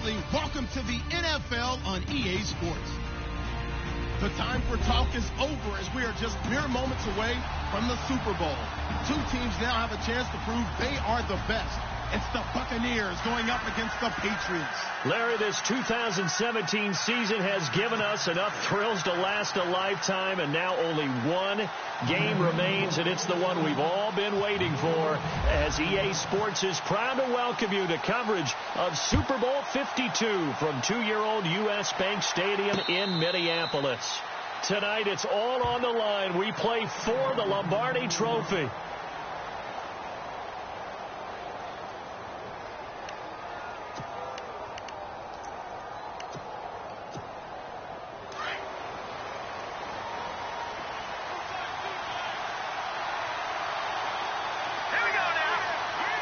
wrestling, welcome to the NFL on EA Sports. The time for talk is over as we are just mere moments away from the Super Bowl. Two teams now have a chance to prove they are the best. It's the Buccaneers going up against the Patriots. Larry, this 2017 season has given us enough thrills to last a lifetime, and now only one game remains, and it's the one we've all been waiting for, as EA Sports is proud to welcome you to coverage of Super Bowl 52 from two-year-old U.S. Bank Stadium in Minneapolis. Tonight, it's all on the line. We play for the Lombardi Trophy.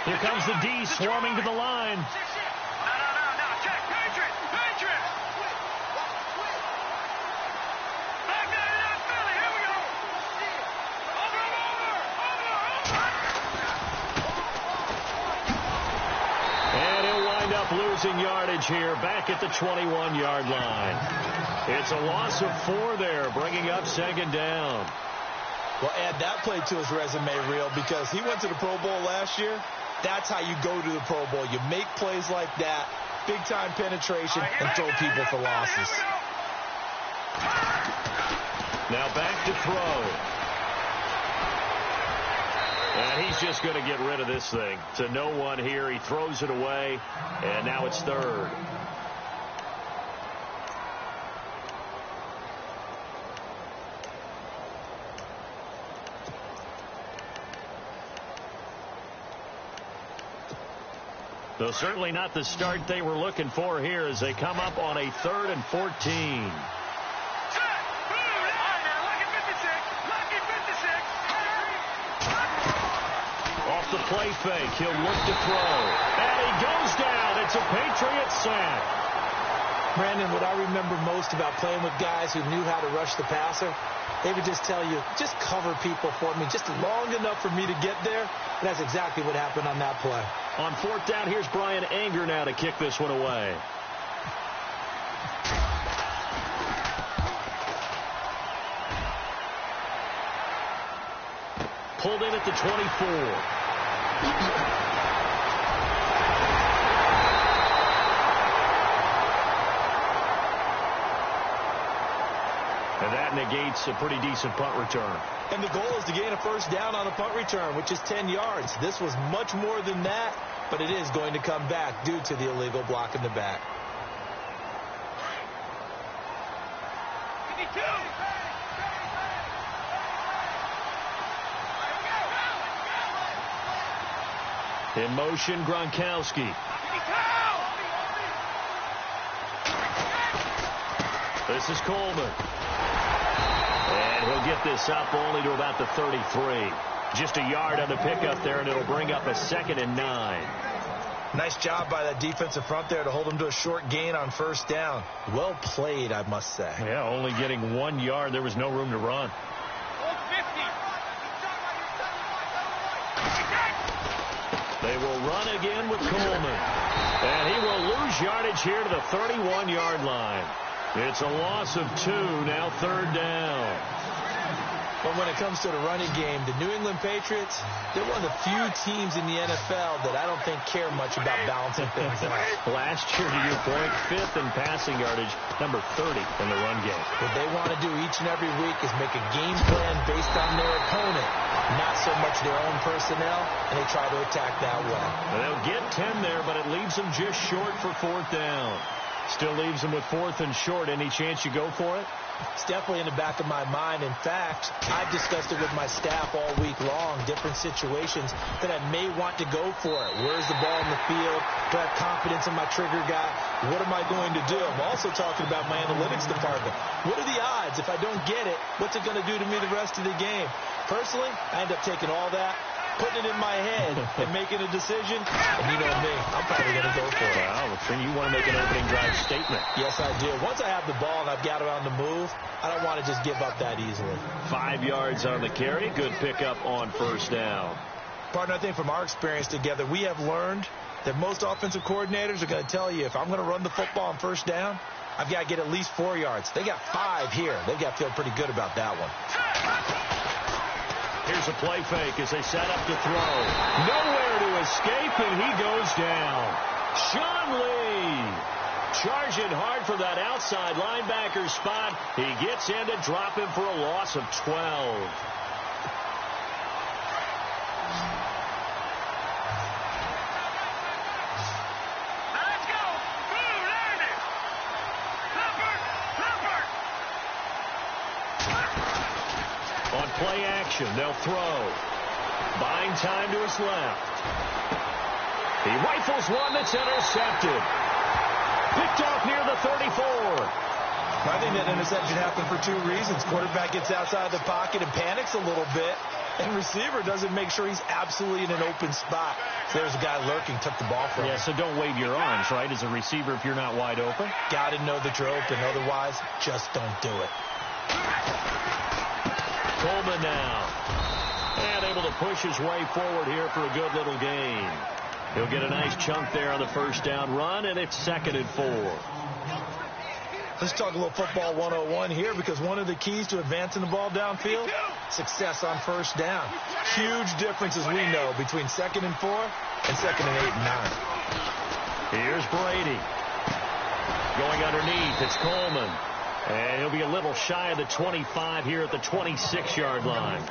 Here comes the D swarming to the line. No. Check. Patriots. Back there in Philly. Here we go. Over. And he'll wind up losing yardage here back at the 21-yard line. It's a loss of 4 there, bringing up second down. Well, add that play to his resume reel because he went to the Pro Bowl last year. That's how you go to the Pro Bowl. You make plays like that, big-time penetration, and throw people for losses. Now back to throw. And he's just going to get rid of this thing. To no one here. He throws it away, and now it's third. So certainly not the start they were looking for here as they come up on a 3rd and 14. Off the play fake, he'll look to throw. And he goes down. It's a Patriot sack. Brandon, what I remember most about playing with guys who knew how to rush the passer, they would just tell you, just cover people for me, just long enough for me to get there. And that's exactly what happened on that play. On 4th down, here's Brian Anger now to kick this one away. Pulled in at the 24. And that negates a pretty decent punt return. And the goal is to gain a first down on a punt return, which is 10 yards. This was much more than that, but it is going to come back due to the illegal block in the back. In motion, Gronkowski. This is Coleman. And he'll get this up only to about the 33. Just a yard on the pickup there, and it'll bring up a 2nd and 9. Nice job by that defensive front there to hold him to a short gain on first down. Well played, I must say. Yeah, only getting 1 yard. There was no room to run. They will run again with Coleman. And he will lose yardage here to the 31-yard line. It's a loss of 2, now 3rd down. But when it comes to the running game, the New England Patriots, they're one of the few teams in the NFL that I don't think care much about balancing things out. Last year, to your point, 5th in passing yardage, number 30 in the run game. What they want to do each and every week is make a game plan based on their opponent, not so much their own personnel, and they try to attack that way. They'll get 10 there, but it leaves them just short for 4th down. Still leaves them with 4th and short. Any chance you go for it? It's definitely in the back of my mind. In fact, I've discussed it with my staff all week long, different situations that I may want to go for it. Where's the ball in the field? Do I have confidence in my trigger guy? What am I going to do? I'm also talking about my analytics department. What are the odds? If I don't get it, what's it going to do to me the rest of the game? Personally, I end up taking all that, putting it in my head, and making a decision. And you know me, I'm probably going to go for it. Well, then you want to make an opening drive statement. Yes, I do. Once I have the ball and I've got it on the move, I don't want to just give up that easily. 5 yards on the carry. Good pickup on first down. Partner, I think from our experience together, we have learned that most offensive coordinators are going to tell you, if I'm going to run the football on first down, I've got to get at least 4 yards. They got 5 here. They've got to feel pretty good about that one. Here's a play fake as they set up to throw. Nowhere to escape, and he goes down. Sean Lee charging hard for that outside linebacker spot. He gets in to drop him for a loss of 12. On play action, they'll throw. Buying time to his left. He rifles one that's intercepted. Picked off near the 34. I think that interception happened for 2 reasons. Quarterback gets outside the pocket and panics a little bit, and receiver doesn't make sure he's absolutely in an open spot. So there's a guy lurking, took the ball from him. Yeah, so don't wave your arms, right, as a receiver if you're not wide open. Got to know that you're open. Otherwise, just don't do it. Coleman now. And able to push his way forward here for a good little gain. He'll get a nice chunk there on the first down run, and it's 2nd and 4. Let's talk a little football 101 here, because one of the keys to advancing the ball downfield, success on first down. Huge difference, as we know, between 2nd and 4 and 2nd and 8 and 9. Here's Brady. Going underneath, it's Coleman. And he'll be a little shy of the 25 here at the 26-yard line.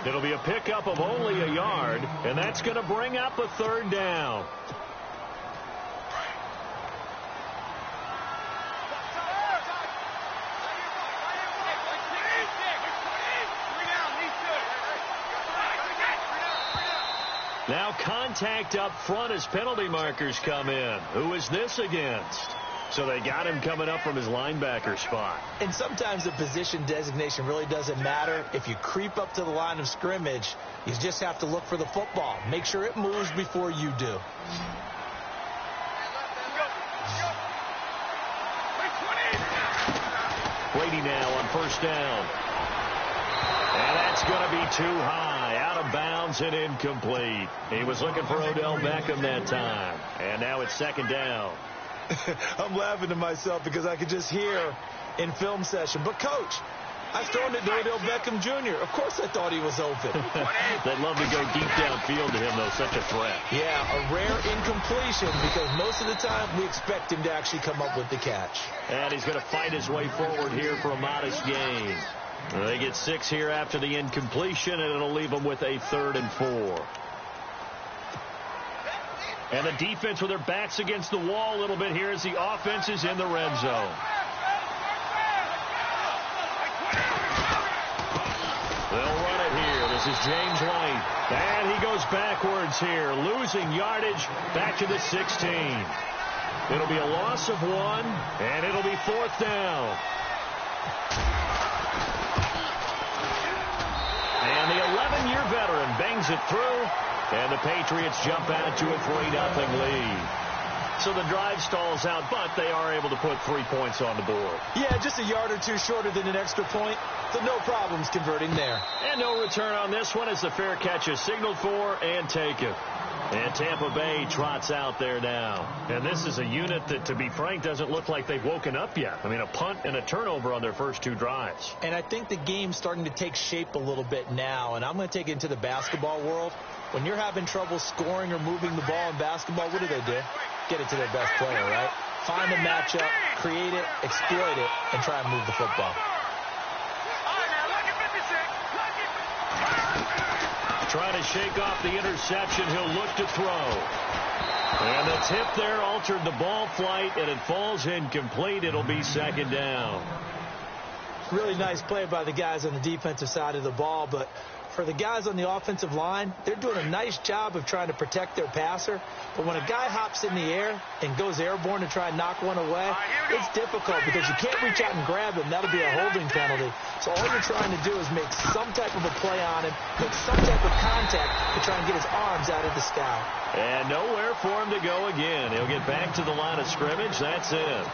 It'll be a pickup of only a yard, and that's going to bring up a 3rd down. Now contact up front as penalty markers come in. Who is this against? So they got him coming up from his linebacker spot. And sometimes the position designation really doesn't matter. If you creep up to the line of scrimmage, you just have to look for the football. Make sure it moves before you do. Brady now on first down. And that's going to be too high. Out of bounds and incomplete. He was looking for Odell Beckham that time. And now it's 2nd down. I'm laughing to myself because I could just hear in film session, but coach, I've thrown it to Odell Beckham Jr. Of course I thought he was open. They'd love to go deep downfield to him, though. Such a threat. Yeah, a rare incompletion because most of the time we expect him to actually come up with the catch. And he's going to fight his way forward here for a modest gain. They get 6 here after the incompletion, and it'll leave them with a 3rd and 4. And the defense with their backs against the wall a little bit here as the offense is in the red zone. They'll run it here. This is James White. And he goes backwards here, losing yardage back to the 16. It'll be a loss of 1, and it'll be 4th down. And the 11-year veteran bangs it through. And the Patriots jump out to a 3-0 lead. So the drive stalls out, but they are able to put 3 points on the board. Yeah, just a yard or 2 shorter than an extra point, so no problems converting there. And no return on this one as the fair catch is signaled for and taken. And Tampa Bay trots out there now. And this is a unit that, to be frank, doesn't look like they've woken up yet. I mean, a punt and a turnover on their first 2 drives. And I think the game's starting to take shape a little bit now, and I'm going to take it into the basketball world. When you're having trouble scoring or moving the ball in basketball, what do? Get it to their best player, right? Find a matchup, create it, exploit it, and try and move the football. Trying to shake off the interception. He'll look to throw. And the tip there altered the ball flight, and it falls incomplete. It'll be 2nd down. Really nice play by the guys on the defensive side of the ball, but for the guys on the offensive line, they're doing a nice job of trying to protect their passer. But when a guy hops in the air and goes airborne to try and knock one away, it's difficult because you can't reach out and grab him. That'll be a holding penalty. So all you're trying to do is make some type of a play on him, make some type of contact to try and get his arms out of the sky. And nowhere for him to go again. He'll get back to the line of scrimmage. That's it.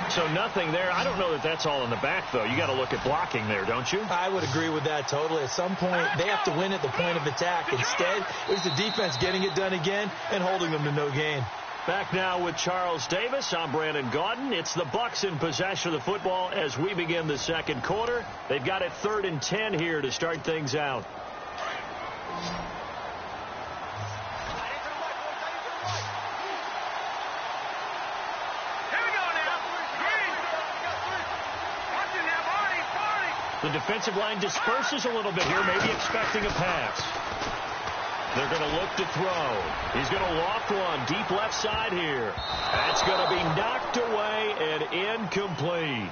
So nothing there. I don't know that that's all in the back, though. You got to look at blocking there, don't you? I would agree with that totally. At some point, they have to win at the point of attack. Instead, it was the defense getting it done again and holding them to no gain. Back now with Charles Davis. I'm Brandon Gaudin. It's the Bucs in possession of the football as we begin the second quarter. They've got it 3rd and 10 here to start things out. The defensive line disperses a little bit here, maybe expecting a pass. They're going to look to throw. He's going to loft one deep left side here. That's going to be knocked away and incomplete.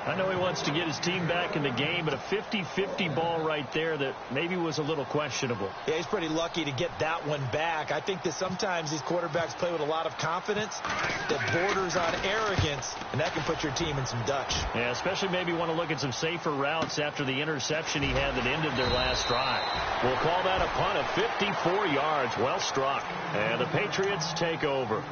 I know he wants to get his team back in the game, but a 50-50 ball right there that maybe was a little questionable. Yeah, he's pretty lucky to get that one back. I think that sometimes these quarterbacks play with a lot of confidence that borders on arrogance, and that can put your team in some Dutch. Yeah, especially maybe want to look at some safer routes after the interception he had that ended their last drive. We'll call that a punt of 54 yards. Well struck. And the Patriots take over.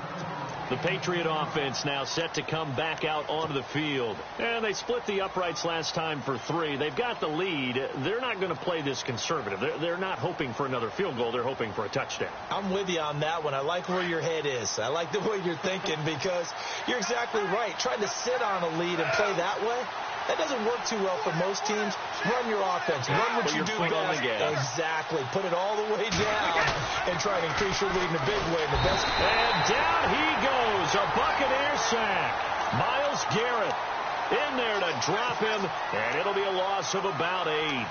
The Patriot offense now set to come back out onto the field. And they split the uprights last time for 3. They've got the lead. They're not going to play this conservative. They're not hoping for another field goal. They're hoping for a touchdown. I'm with you on that one. I like where your head is. I like the way you're thinking because you're exactly right. Trying to sit on a lead and play that way, that doesn't work too well for most teams. Run your offense. Run what you do best. Exactly. Put it all the way down and try to increase your lead in a big way. And down he goes. A Buccaneer sack. Myles Garrett in there to drop him, and it'll be a loss of about 8.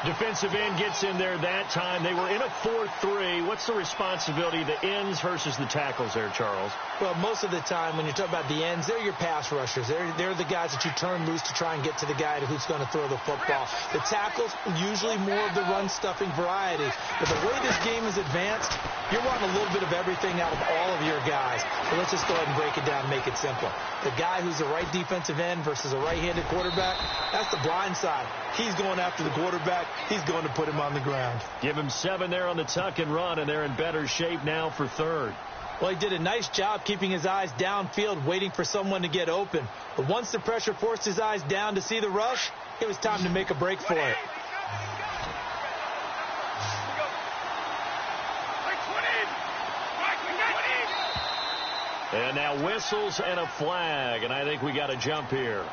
Defensive end gets in there that time. They were in a 4-3. What's the responsibility, the ends versus the tackles there, Charles? Well, most of the time when you talk about the ends, they're your pass rushers. They're the guys that you turn loose to try and get to the guy who's going to throw the football. The tackles, usually more of the run-stuffing variety. But the way this game is advanced, you're wanting a little bit of everything out of all of your guys. So let's just go ahead and break it down and make it simple. The guy who's the right defensive end versus a right-handed quarterback, that's the blind side. He's going after the quarterback. He's going to put him on the ground. Give him 7 there on the tuck and run, and they're in better shape now for 3rd. Well, he did a nice job keeping his eyes downfield, waiting for someone to get open. But once the pressure forced his eyes down to see the rush, it was time to make a break for it. And now whistles and a flag, and I think we got a jump here.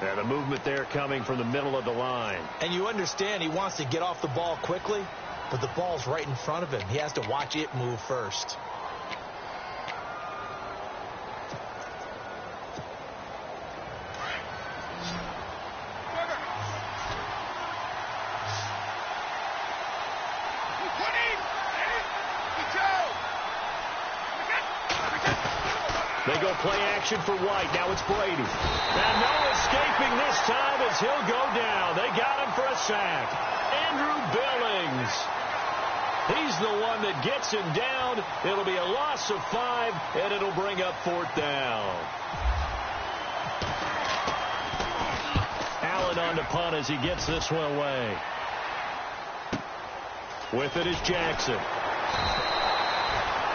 And the movement there coming from the middle of the line. And you understand he wants to get off the ball quickly, but the ball's right in front of him. He has to watch it move first. They go play action for White. Now it's Brady. And no escaping this time as he'll go down. They got him for a sack. Andrew Billings. He's the one that gets him down. It'll be a loss of 5, and it'll bring up 4th down. Allen on to punt as he gets this one away. With it is Jackson.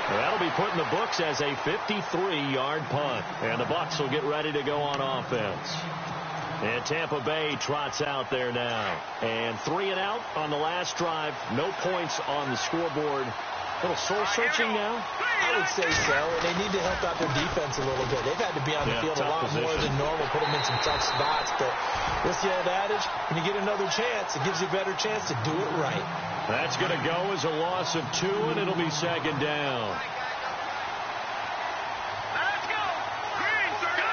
That'll be put in the books as a 53-yard punt. And the Bucs will get ready to go on offense. And Tampa Bay trots out there now. And 3 and out on the last drive. No points on the scoreboard. A little soul-searching now? I would say so. And they need to help out their defense a little bit. They've had to be on the field a lot more than normal, put them in some tough spots. But what's the old adage? When you get another chance, it gives you a better chance to do it right. That's going to go as a loss of 2, and it'll be 2nd down. Let's go! Green, sir! Go!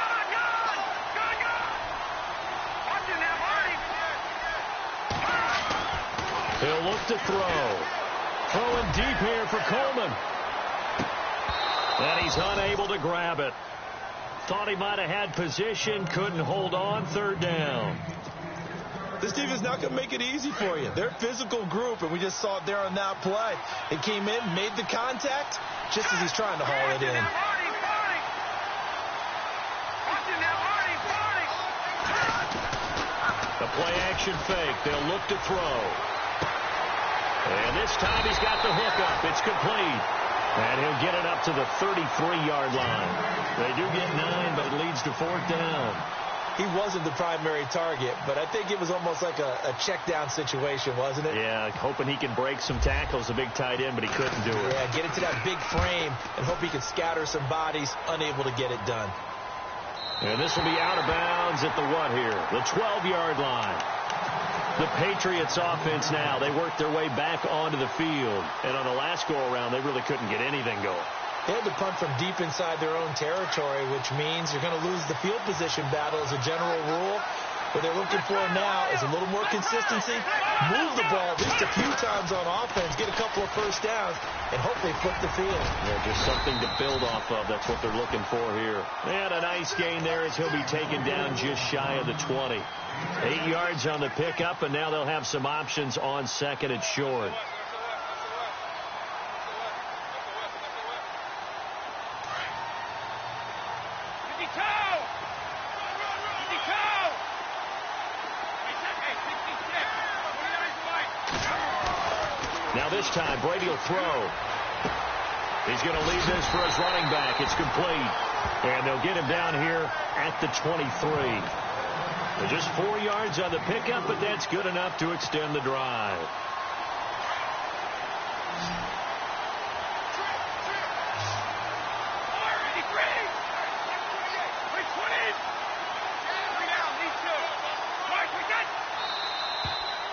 Watch it now, Marty! He'll look to throw. Throwing deep here for Coleman. And he's unable to grab it. Thought he might have had position, couldn't hold on. 3rd down. This team is not going to make it easy for you. They're a physical group, and we just saw it there on that play. They came in, made the contact, just as he's trying to haul it in. The play-action fake. They'll look to throw. And this time he's got the hook up. It's complete. And he'll get it up to the 33-yard line. They do get 9, but it leads to 4th down. He wasn't the primary target, but I think it was almost like a check down situation, wasn't it? Yeah, hoping he can break some tackles, a big tight end, but he couldn't do it. Yeah, get into that big frame and hope he can scatter some bodies, unable to get it done. And this will be out of bounds at the what here? The 12-yard line. The Patriots offense now, they work their way back onto the field. And on the last go-around, they really couldn't get anything going. They had to punt from deep inside their own territory, which means you're going to lose the field position battle as a general rule. What they're looking for now is a little more consistency, move the ball at least a few times on offense, get a couple of first downs, and hopefully flip the field. Yeah, just something to build off of. That's what they're looking for here. And a nice gain there as he'll be taken down just shy of the 20. 8 yards on the pickup, and now they'll have some options on second and short. Now this time, Brady will throw. He's going to leave this for his running back. It's complete. And they'll get him down here at the 23. So just 4 yards on the pickup, but that's good enough to extend the drive.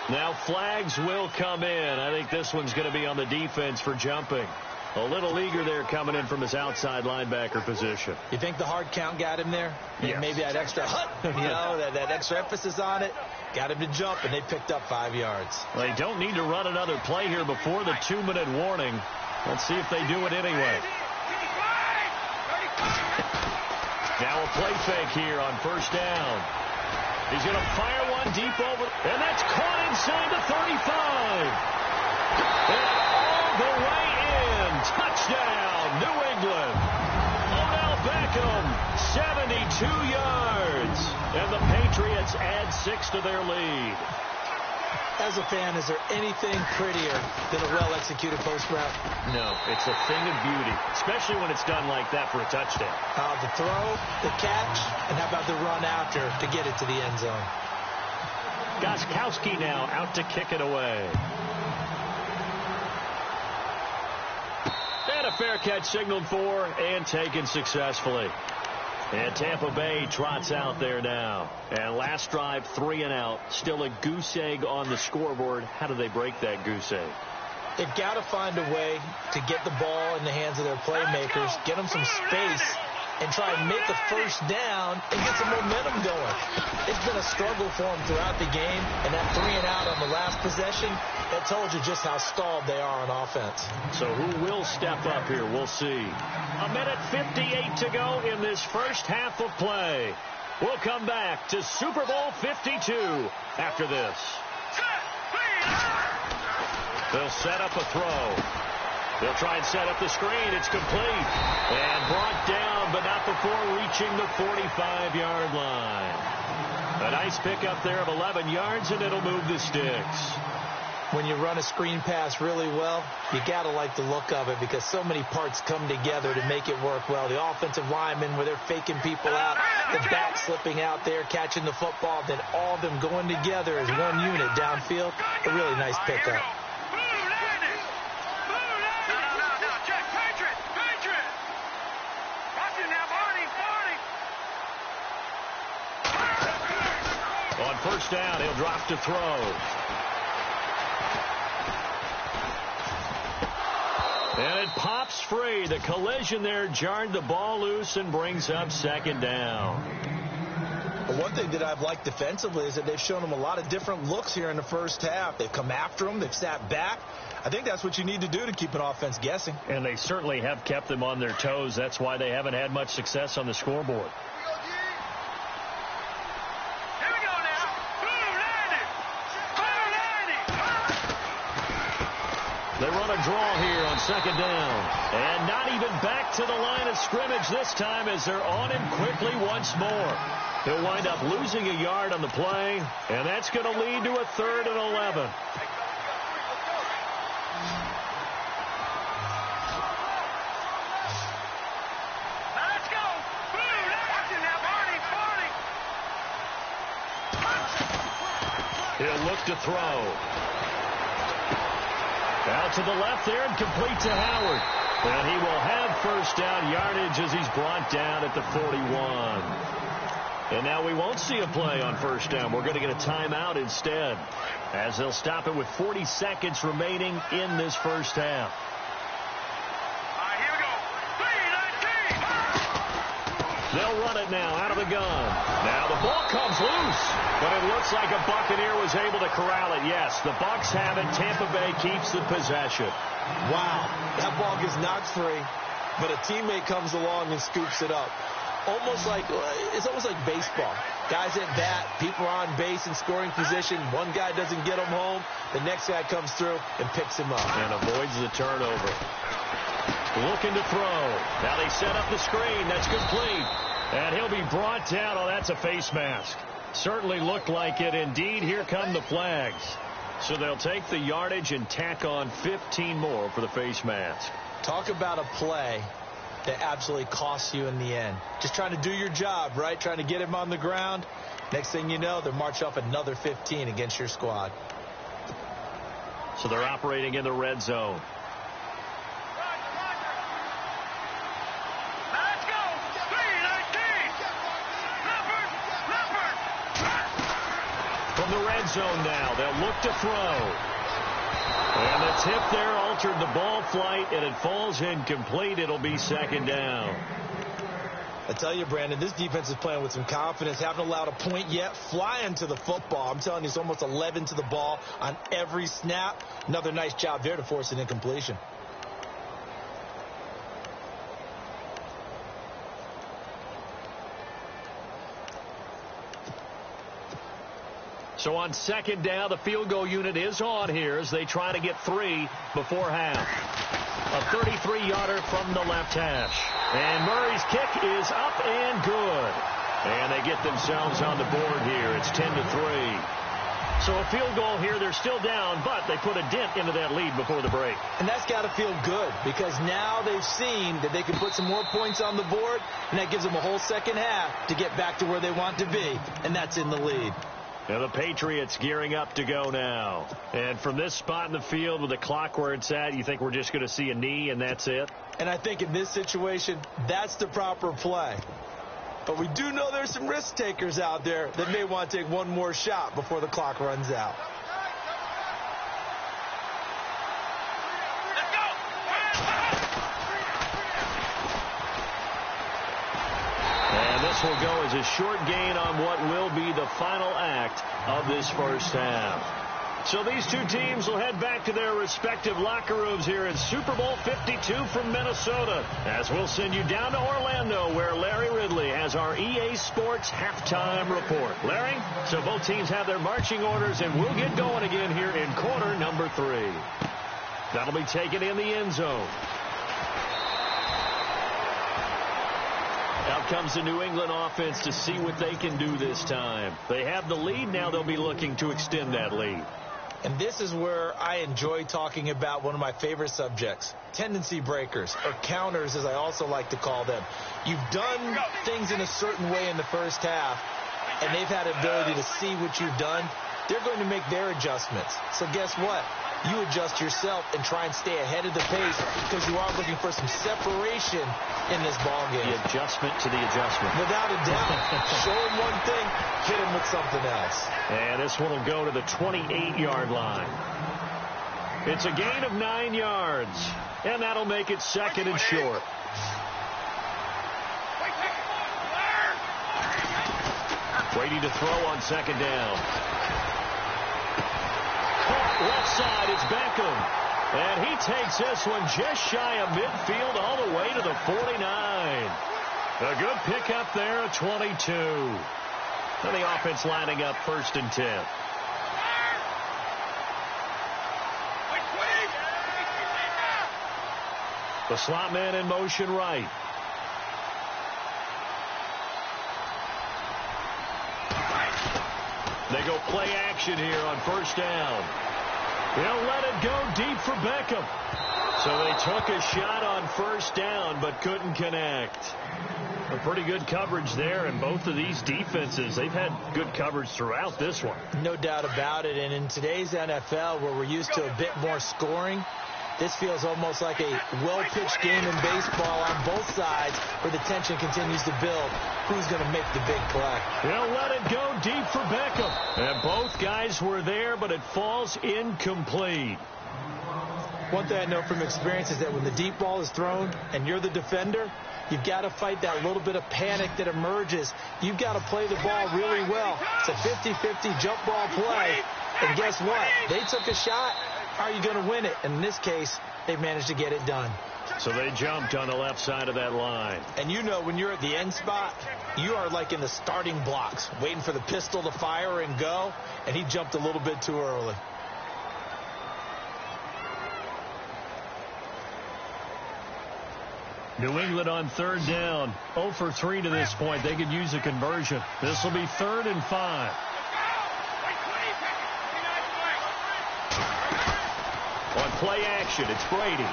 Now flags will come in. I think this one's going to be on the defense for jumping. A little eager there coming in from his outside linebacker position. You think the hard count got him there? Yes. Maybe that extra that extra emphasis on it got him to jump, and they picked up 5 yards. Well, they don't need to run another play here before the 2-minute warning. Let's see if they do it anyway. Now a play fake here on first down. He's going to fire one deep over, and that's caught inside the 35. And all the way in. Touchdown, New England. Odell Beckham, 72 yards. And the Patriots add 6 to their lead. As a fan, is there anything prettier than a well-executed post route? No, it's a thing of beauty, especially when it's done like that for a touchdown. The throw, the catch, and how about the run after to get it to the end zone? Gostkowski now out to kick it away. And a fair catch signaled for and taken successfully. And Tampa Bay trots out there now. And last drive, 3 and out. Still a goose egg on the scoreboard. How do they break that goose egg? They've got to find a way to get the ball in the hands of their playmakers, get them some space, and try and make a first down and get some momentum going. It's been a struggle for them throughout the game, and that 3 and out on the last possession, that told you just how stalled they are on offense. So who will step up here? We'll see. 1:58 to go in this first half of play. We'll come back to Super Bowl 52 after this. They'll set up a throw. They'll try and set up the screen. It's complete. And brought down, but not before reaching the 45-yard line. A nice pickup there of 11 yards, and it'll move the sticks. When you run a screen pass really well, you got to like the look of it because so many parts come together to make it work well. The offensive linemen, where they're faking people out, the back slipping out there, catching the football, then all of them going together as one unit downfield. A really nice pickup. On first down, he'll drop to throw. And it pops free. The collision there jarred the ball loose and brings up second down. Well, one thing that I've liked defensively is that they've shown them a lot of different looks here in the first half. They've come after them. They've sat back. I think that's what you need to do to keep an offense guessing. And they certainly have kept them on their toes. That's why they haven't had much success on the scoreboard. They run a draw here on second down. And not even back to the line of scrimmage this time as they're on him quickly once more. He'll wind up losing a yard on the play, and that's going to lead to a 3rd and 11. He'll look to throw. Out to the left there and complete to Howard. And he will have first down yardage as he's brought down at the 41. And now we won't see a play on first down. We're going to get a timeout instead, as they'll stop it with 40 seconds remaining in this first half. Here we go. 3-19. They'll run it now out of the gun. Now the ball comes loose, but it looks like a Buccaneer was able to corral it. Yes, the Bucs have it. Tampa Bay keeps the possession. Wow, that ball gets knocked free, but a teammate comes along and scoops it up. It's almost like baseball. Guys at bat, people are on base in scoring position. One guy doesn't get him home. The next guy comes through and picks him up. And avoids the turnover. Looking to throw. Now they set up the screen. That's complete. And he'll be brought down. Oh, that's a face mask. Certainly looked like it. Indeed, here come the flags. So they'll take the yardage and tack on 15 more for the face mask. Talk about a play that absolutely costs you in the end. Just trying to do your job, right? Trying to get him on the ground. Next thing you know, they're marching off another 15 against your squad. So they're operating in the red zone. Let's go. 3-19. From the red zone now, they'll look to throw. And the tip there altered the ball flight, and it falls incomplete. It'll be second down. I tell you, Brandon, this defense is playing with some confidence. Haven't allowed a point yet. Flying to the football. I'm telling you, it's almost 11 to the ball on every snap. Another nice job there to force an incompletion. So on second down, the field goal unit is on here as they try to get 3 before half. A 33-yarder from the left hash. And Murray's kick is up and good. And they get themselves on the board here. It's 10-3. So a field goal here. They're still down, but they put a dent into that lead before the break. And that's got to feel good because now they've seen that they can put some more points on the board, and that gives them a whole second half to get back to where they want to be, and that's in the lead. Now the Patriots gearing up to go now. And from this spot in the field with the clock where it's at, you think we're just going to see a knee and that's it? And I think in this situation, that's the proper play. But we do know there's some risk takers out there that may want to take one more shot before the clock runs out. And this will go as a short gain on what will be the final act of this first half. So these two teams will head back to their respective locker rooms here in Super Bowl 52 from Minnesota, as we'll send you down to Orlando where Larry Ridley has our EA Sports halftime report. Larry, so both teams have their marching orders, and we'll get going again here in quarter number 3. That'll be taken in the end zone. Out comes the New England offense to see what they can do this time. They have the lead. Now they'll be looking to extend that lead. And this is where I enjoy talking about one of my favorite subjects, tendency breakers, or counters as I also like to call them. You've done things in a certain way in the first half, and they've had ability to see what you've done. They're going to make their adjustments. So guess what? You adjust yourself and try and stay ahead of the pace because you are looking for some separation in this ball game. The adjustment to the adjustment. Without a doubt. Show him one thing, hit him with something else. And this one will go to the 28-yard line. It's a gain of 9 yards, and that'll make it second and short. Waiting to throw on second down. Left side, it's Beckham. And he takes this one just shy of midfield all the way to the 49. A good pickup there at 22. And the offense lining up 1st and 10. The slot man in motion right. They go play action here on 1st down. He'll let it go deep for Beckham. So they took a shot on first down but couldn't connect. A pretty good coverage there, and both of these defenses, they've had good coverage throughout this one. No doubt about it, and in today's NFL where we're used to a bit more scoring, this feels almost like a well-pitched game in baseball on both sides where the tension continues to build. Who's going to make the big play? They'll let it go deep for Beckham. And both guys were there, but it falls incomplete. One thing I know from experience is that when the deep ball is thrown and you're the defender, you've got to fight that little bit of panic that emerges. You've got to play the ball really well. It's a 50-50 jump ball play. And guess what? They took a shot. How are you going to win it? And in this case, they managed to get it done. So they jumped on the left side of that line. And you know when you're at the end spot, you are like in the starting blocks, waiting for the pistol to fire and go. And he jumped a little bit too early. New England on third down. 0 for 3 to this point. They could use a conversion. This will be 3rd and 5. On play action, it's Brady.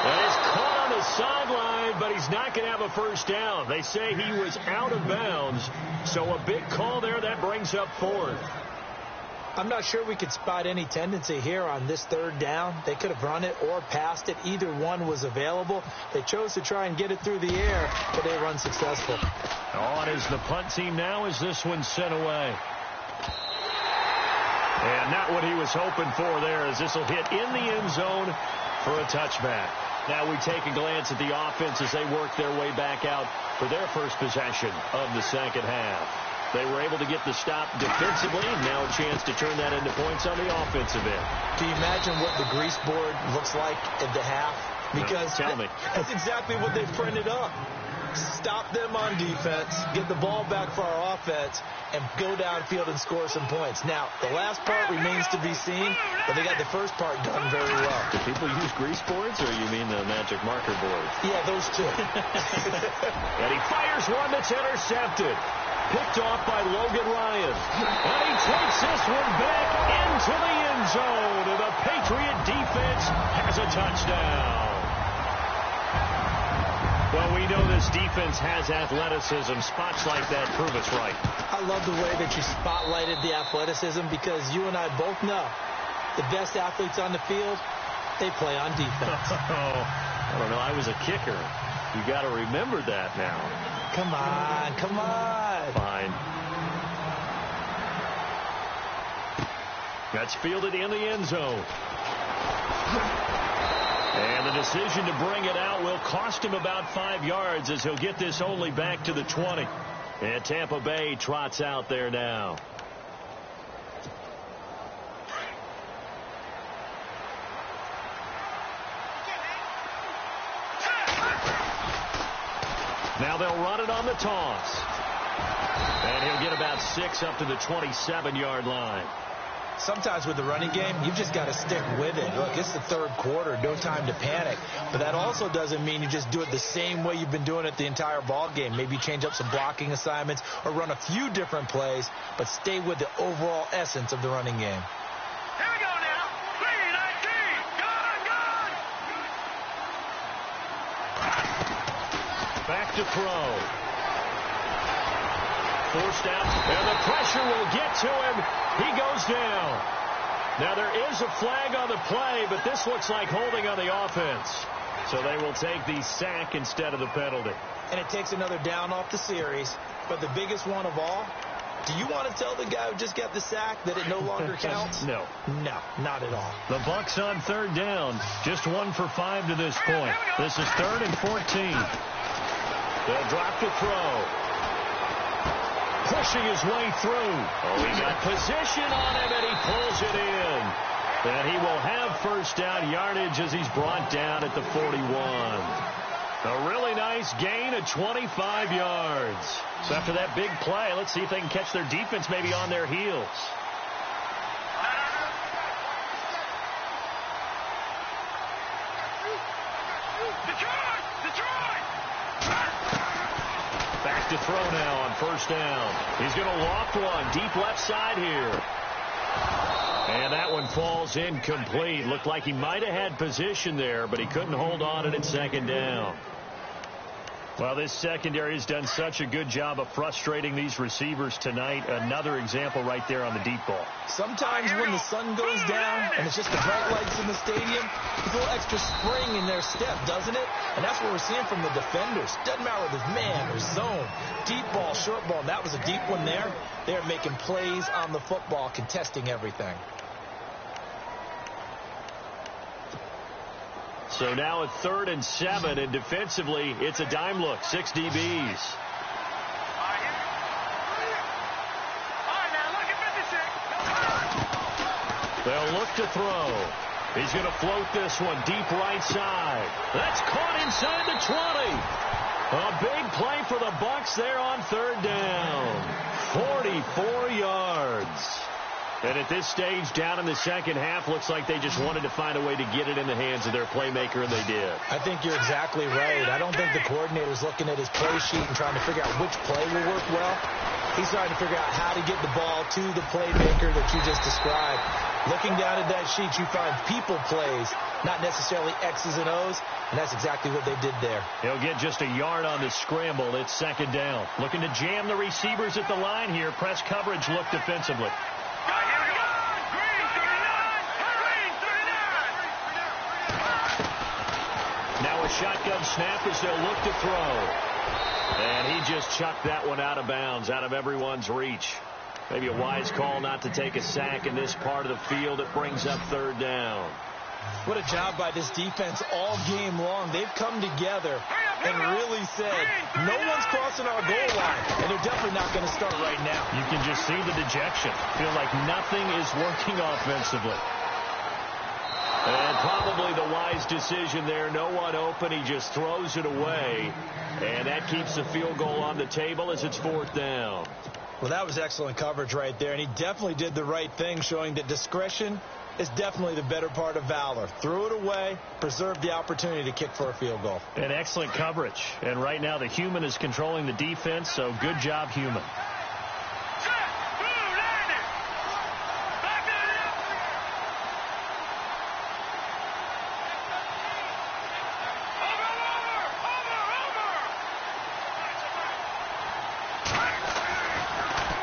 And it's caught on the sideline, but he's not going to have a first down. They say he was out of bounds. So a big call there. That brings up 4th. I'm not sure we could spot any tendency here on this 3rd down. They could have run it or passed it. Either one was available. They chose to try and get it through the air, but they were unsuccessful. On is the punt team now as this one's sent away. And not what he was hoping for there, as this will hit in the end zone for a touchback. Now we take a glance at the offense as they work their way back out for their first possession of the second half. They were able to get the stop defensively, and now a chance to turn that into points on the offensive end. Can you imagine what the grease board looks like at the half? Because no, tell me. That's exactly what they printed up. Stop them on defense, get the ball back for our offense, and go downfield and score some points. Now, the last part remains to be seen, but they got the first part done very well. Do people use grease boards, or you mean the magic marker boards? Yeah, those two. And he fires one that's intercepted. Picked off by Logan Ryan. And he takes this one back into the end zone. And the Patriot defense has a touchdown. Well, we know this defense has athleticism. Spots like that prove us right. I love the way that you spotlighted the athleticism because you and I both know the best athletes on the field, they play on defense. I don't know. I was a kicker. You got to remember that now. Come on, come on. Fine. That's fielded in the end zone. And the decision to bring it out will cost him about 5 yards as he'll get this only back to the 20. And Tampa Bay trots out there now. Now they'll run it on the toss. And he'll get about 6 up to the 27-yard line. Sometimes with the running game, you've just got to stick with it. Look, it's the 3rd quarter, no time to panic. But that also doesn't mean you just do it the same way you've been doing it the entire ball game. Maybe change up some blocking assignments or run a few different plays, but stay with the overall essence of the running game. Here we go now. 3-19. Gone. Back to throw. Forced out, and the pressure will get to him. He goes down. Now there is a flag on the play, but this looks like holding on the offense. So they will take the sack instead of the penalty. And it takes another down off the series. But the biggest one of all, do you want to tell the guy who just got the sack that it no longer counts? No. No, not at all. The Bucs on 3rd down. Just 1 for 5 to this point. This is 3rd and 14. They'll drop to throw. Pushing his way through. Oh, he got position on him, and he pulls it in. And he will have first down yardage as he's brought down at the 41. A really nice gain of 25 yards. So after that big play, let's see if they can catch their defense maybe on their heels. Back to throw now on first down. He's going to loft one deep left side here. And that one falls incomplete. Looked like he might have had position there, but he couldn't hold on to it at second down. Well, this secondary has done such a good job of frustrating these receivers tonight. Another example right there on the deep ball. Sometimes when the sun goes down and it's just the bright lights in the stadium, there's a little extra spring in their step, doesn't it? And that's what we're seeing from the defenders. Doesn't matter whether it's man or zone, deep ball, short ball. And that was a deep one there. They're making plays on the football, contesting everything. So now a 3rd and 7, and defensively, it's a dime look. 6 DBs. They'll look to throw. He's going to float this one deep right side. That's caught inside the 20. A big play for the Bucs there on 3rd down. 44 yards. And at this stage, down in the second half, looks like they just wanted to find a way to get it in the hands of their playmaker, and they did. I think you're exactly right. I don't think the coordinator's looking at his play sheet and trying to figure out which play will work well. He's trying to figure out how to get the ball to the playmaker that you just described. Looking down at that sheet, you find people plays, not necessarily X's and O's, and that's exactly what they did there. He'll get just a yard on the scramble. It's 2nd down. Looking to jam the receivers at the line here. Press coverage look defensively. Now a shotgun snap as they'll look to throw. And he just chucked that one out of bounds, out of everyone's reach. Maybe a wise call not to take a sack in this part of the field. It brings up 3rd down. What a job by this defense all game long. They've come together and really said, no one's crossing our goal line, and they're definitely not going to start right now. You can just see the dejection. Feel like nothing is working offensively. And probably the wise decision there. No one open. He just throws it away. And that keeps the field goal on the table as it's 4th down. Well, that was excellent coverage right there. And he definitely did the right thing, showing that discretion is definitely the better part of valor. Threw it away, preserved the opportunity to kick for a field goal. And excellent coverage. And right now the human is controlling the defense, so good job, human.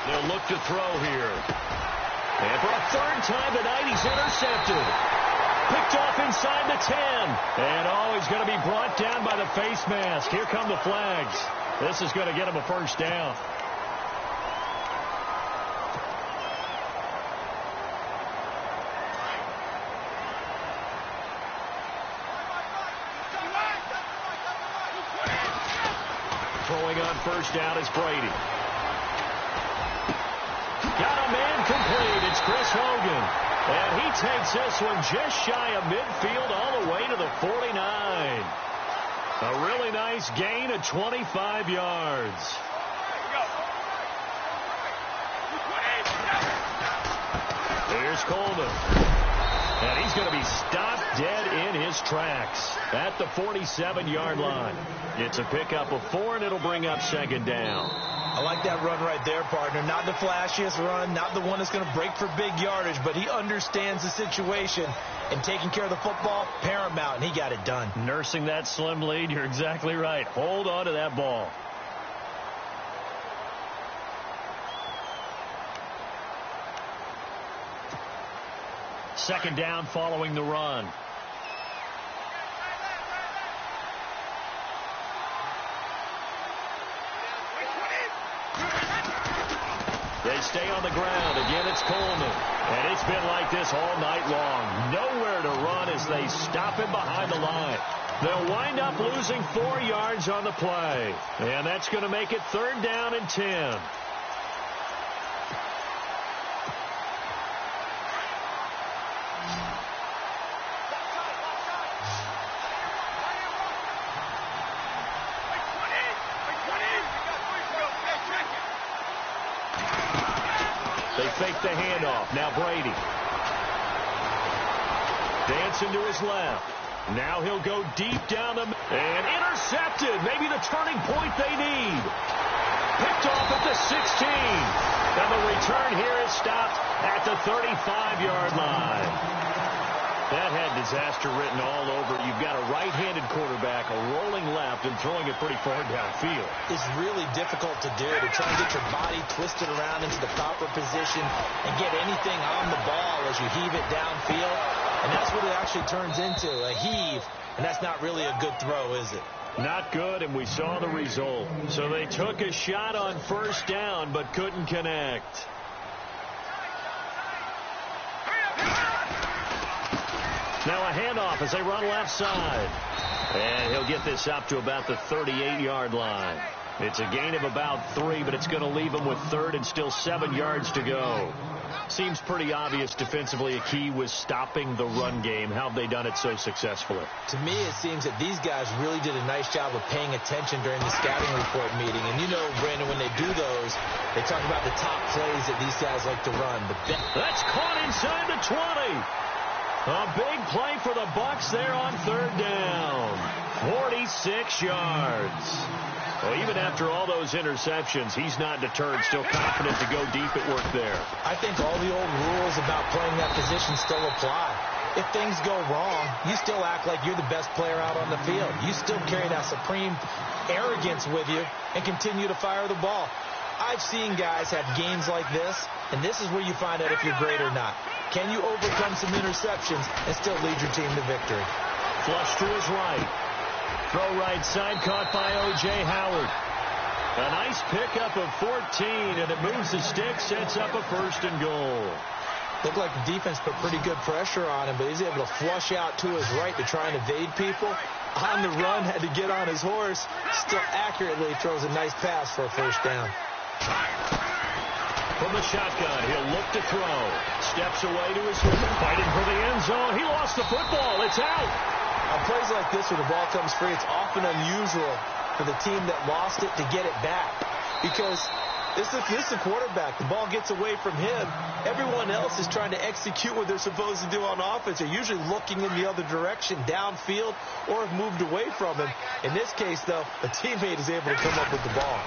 They'll look to throw here. And for a 3rd time tonight, he's intercepted. Picked off inside the 10. And he's going to be brought down by the face mask. Here come the flags. This is going to get him a 1st down. Throwing on 1st down is Brady. Got a man complete. It's Chris Hogan. And he takes this one just shy of midfield all the way to the 49. A really nice gain of 25 yards. Here's Coleman. And he's going to be stopped dead in his tracks at the 47-yard line. It's a pickup of 4, and it'll bring up 2nd down. I like that run right there, partner. Not the flashiest run, not the one that's going to break for big yardage, but he understands the situation, and taking care of the football, paramount, and he got it done. Nursing that slim lead, you're exactly right. Hold on to that ball. Second down following the run. They stay on the ground. Again, it's Coleman. And it's been like this all night long. Nowhere to run as they stop him behind the line. They'll wind up losing 4 yards on the play. And that's going to make it 3rd down and 10. They fake the handoff. Now Brady. Dancing to his left. Now he'll go deep down the... And intercepted. Maybe the turning point they need. picked off at the 16. And the return here is stopped at the 35-yard line. That had disaster written all over. You've got a right-handed quarterback, a rolling left, and throwing it pretty far downfield. It's really difficult to do, to try and get your body twisted around into the proper position and get anything on the ball as you heave it downfield. And that's what it actually turns into, a heave. And that's not really a good throw, is it? Not good, and we saw the result. So they took a shot on first down, but couldn't connect. Now a handoff as they run left side. And he'll get this up to about the 38-yard line. It's a gain of about 3, but it's going to leave him with third and still 7 yards to go. Seems pretty obvious defensively a key was stopping the run game. How have they done it so successfully? To me, it seems that these guys really did a nice job of paying attention during the scouting report meeting. And you know, Brandon, when they do those, they talk about the top plays that these guys like to run. That's caught inside the 20. A big play for the Bucs there on third down. 46 yards. Well, even after all those interceptions, he's not deterred, still confident to go deep at work there. I think all the old rules about playing that position still apply. If things go wrong, you still act like you're the best player out on the field. You still carry that supreme arrogance with you and continue to fire the ball. I've seen guys have games like this, and this is where you find out if you're great or not. Can you overcome some interceptions and still lead your team to victory? Flush to his right. Throw right side, caught by O.J. Howard. A nice pickup of 14, and it moves the stick, sets up a first and goal. Looked like the defense put pretty good pressure on him, but he's able to flush out to his right to try and evade people. On the run, had to get on his horse. Still accurately throws a nice pass for a first down. From the shotgun, he'll look to throw. Steps away to his right, fighting for the end zone. He lost the football. It's out. On plays like this where the ball comes free, it's often unusual for the team that lost it to get it back. Because this is the quarterback. The ball gets away from him. Everyone else is trying to execute what they're supposed to do on offense. They're usually looking in the other direction, downfield, or have moved away from him. In this case, though, a teammate is able to come up with the ball.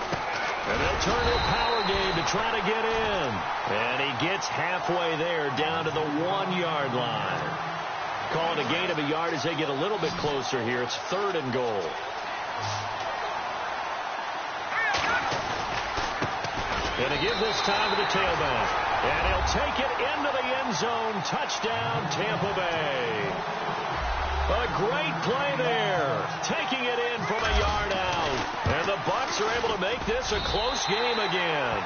And they'll turn to a power game to try to get in. And he gets halfway there down to the 1-yard line. Call it a gain of a yard as they get a little bit closer here. It's third and goal. Going to give this time to the tailback. And he'll take it into the end zone. Touchdown, Tampa Bay. A great play there. Taking it in from a yard out. And the Bucs are able to make this a close game again.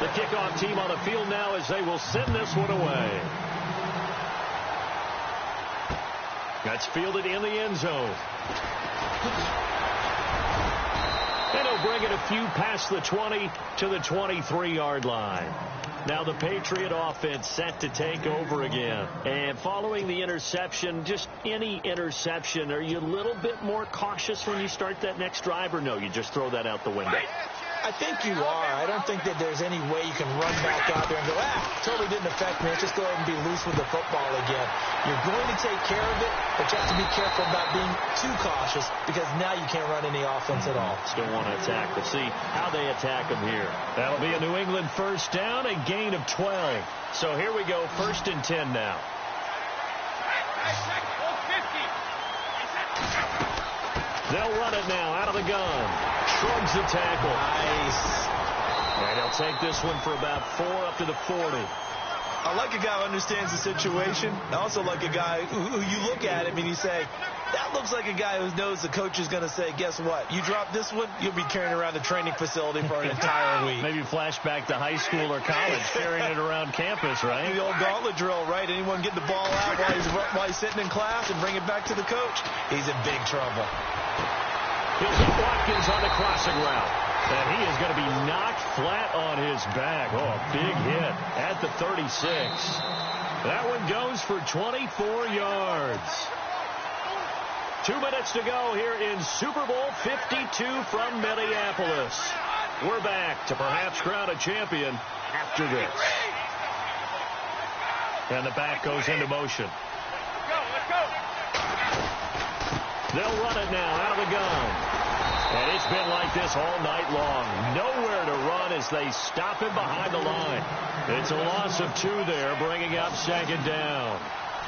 The kickoff team on the field now as they will send this one away. That's fielded in the end zone. And he'll bring it a few past the 20 to the 23-yard line. Now the Patriot offense set to take over again. And following the interception, just any interception, are you a little bit more cautious when you start that next drive, or no, you just throw that out the window? I think you are. I don't think that there's any way you can run back out there and go, totally didn't affect me. Let's just go ahead and be loose with the football again. You're going to take care of it, but you have to be careful about being too cautious because now you can't run any offense at all. Still want to attack. Let's see how they attack them here. That'll be a New England first down, a gain of 12. So here we go, first and 10 now. They'll run it now out of the gun. Shrugs the tackle. Nice. And he'll take this one for about 4 up to the 40. I like a guy who understands the situation. I also like a guy who you look at him and you say, that looks like a guy who knows the coach is going to say, guess what? You drop this one, you'll be carrying around the training facility for an entire week. Maybe flashback to high school or college, carrying it around campus, right? The old gauntlet drill, right? Anyone get the ball out while he's sitting in class and bring it back to the coach? He's in big trouble. He'll hit Watkins on the crossing route. And he is going to be knocked flat on his back. Oh, a big hit at the 36. That one goes for 24 yards. 2 minutes to go here in Super Bowl 52 from Minneapolis. We're back to perhaps crown a champion after this. And the back goes into motion. Let's go. They'll run it now out of the gun. And it's been like this all night long. Nowhere to run as they stop him behind the line. It's a loss of 2 there, bringing up second down.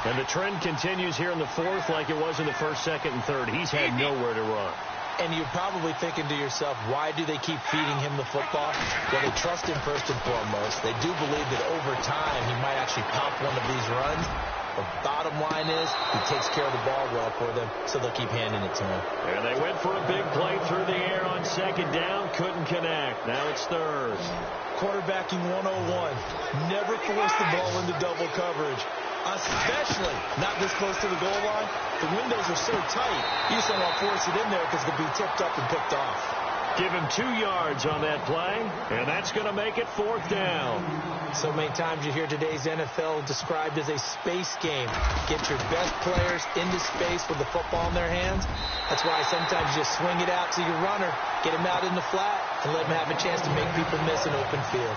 And the trend continues here in the fourth like it was in the first, second, and third. He's had nowhere to run. And you're probably thinking to yourself, why do they keep feeding him the football? Well, they trust him first and foremost. They do believe that over time he might actually pop one of these runs. The bottom line is he takes care of the ball well for them, so they'll keep handing it to him. And they went for a big play through the air on second down. Couldn't connect. Now it's third. Quarterbacking 101. Never force the ball into double coverage, especially not this close to the goal line. The windows are so tight, you just don't want to force it in there because it could be tipped up and picked off. Give him 2 yards on that play, and that's going to make it fourth down. So many times you hear today's NFL described as a space game. Get your best players into space with the football in their hands. That's why sometimes you just swing it out to your runner, get him out in the flat, and let him have a chance to make people miss an open field.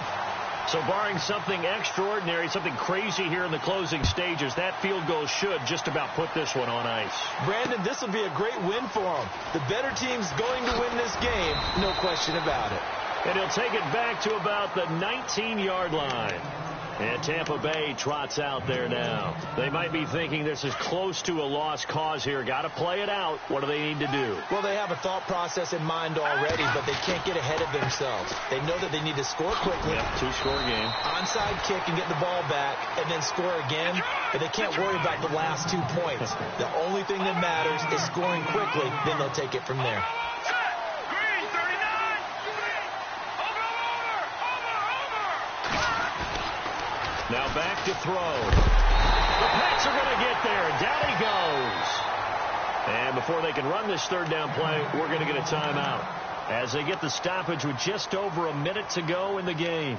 So barring something extraordinary, something crazy here in the closing stages, that field goal should just about put this one on ice. Brandon, this will be a great win for them. The better team's going to win this game, no question about it. And he'll take it back to about the 19-yard line. And Tampa Bay trots out there now. They might be thinking this is close to a lost cause here. Got to play it out. What do they need to do? Well, they have a thought process in mind already, but they can't get ahead of themselves. They know that they need to score quickly. Yep, 2-score game. Onside kick and get the ball back, and then score again. But they can't worry about the last 2 points. The only thing that matters is scoring quickly. Then they'll take it from there. Now back to throw. The Pats are going to get there. Down he goes. And before they can run this third down play, we're going to get a timeout as they get the stoppage with just over a minute to go in the game.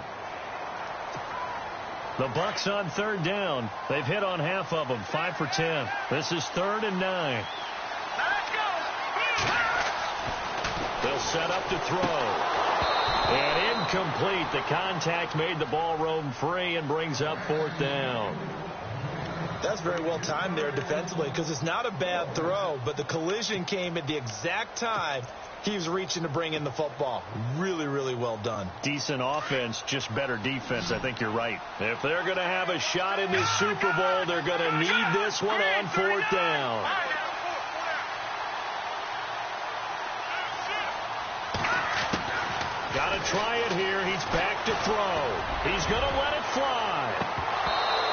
The Bucs on third down. They've hit on half of them, 5 for 10. This is 3rd and 9. They'll set up to throw. And incomplete. The contact made the ball roam free and brings up 4th down. That's very well timed there defensively because it's not a bad throw, but the collision came at the exact time he was reaching to bring in the football. Really, really well done. Decent offense, just better defense. I think you're right. If they're going to have a shot in this Super Bowl, they're going to need this one on 4th down. Got to try it here. He's back to throw. He's going to let it fly.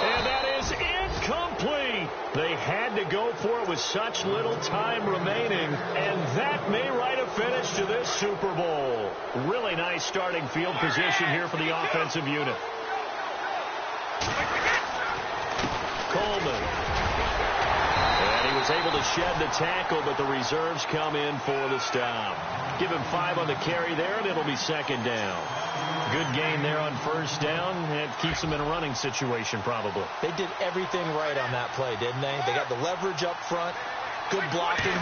And that is incomplete. They had to go for it with such little time remaining. And that may write a finish to this Super Bowl. Really nice starting field position here for the offensive unit. Coleman. And he was able to shed the tackle, but the reserves come in for the stop. Give him 5 on the carry there, and it'll be 2nd down. Good gain there on 1st down. It keeps them in a running situation, probably. They did everything right on that play, didn't they? They got the leverage up front, good blocking,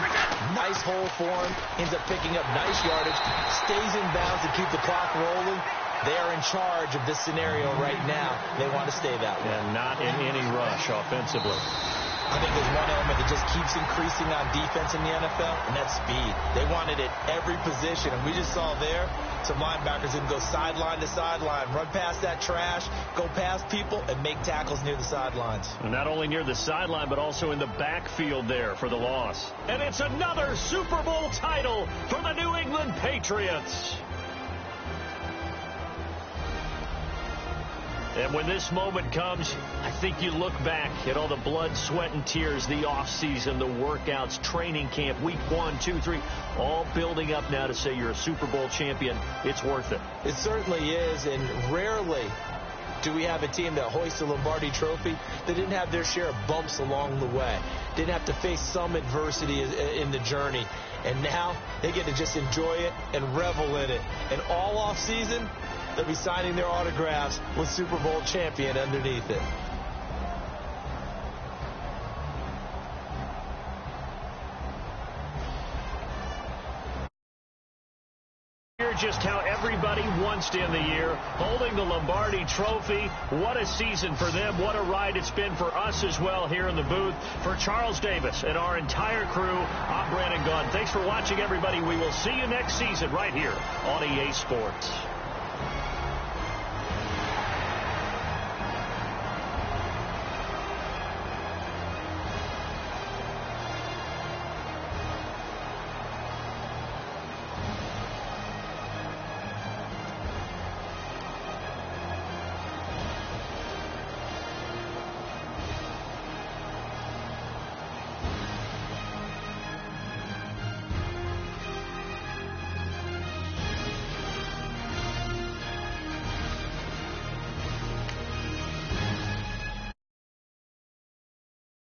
nice hole for him, ends up picking up nice yardage, stays in bounds to keep the clock rolling. They are in charge of this scenario right now. They want to stay that way. And not in any rush offensively. I think there's one element that just keeps increasing on defense in the NFL, and that's speed. They want it at every position, and we just saw there some linebackers who can go sideline to sideline, run past that trash, go past people, and make tackles near the sidelines. And not only near the sideline, but also in the backfield there for the loss. And it's another Super Bowl title for the New England Patriots. And when this moment comes, I think you look back at all the blood, sweat, and tears, the offseason, the workouts, training camp, week 1, 2, 3, all building up now to say you're a Super Bowl champion. It's worth it. It certainly is, and rarely do we have a team that hoists a Lombardi trophy that didn't have their share of bumps along the way, didn't have to face some adversity in the journey, and now they get to just enjoy it and revel in it. And all offseason, they'll be signing their autographs with Super Bowl champion underneath it. just how everybody wants to end the year, holding the Lombardi Trophy. What a season for them. What a ride it's been for us as well here in the booth. For Charles Davis and our entire crew, I'm Brandon Gaudin. Thanks for watching, everybody. We will see you next season right here on EA Sports.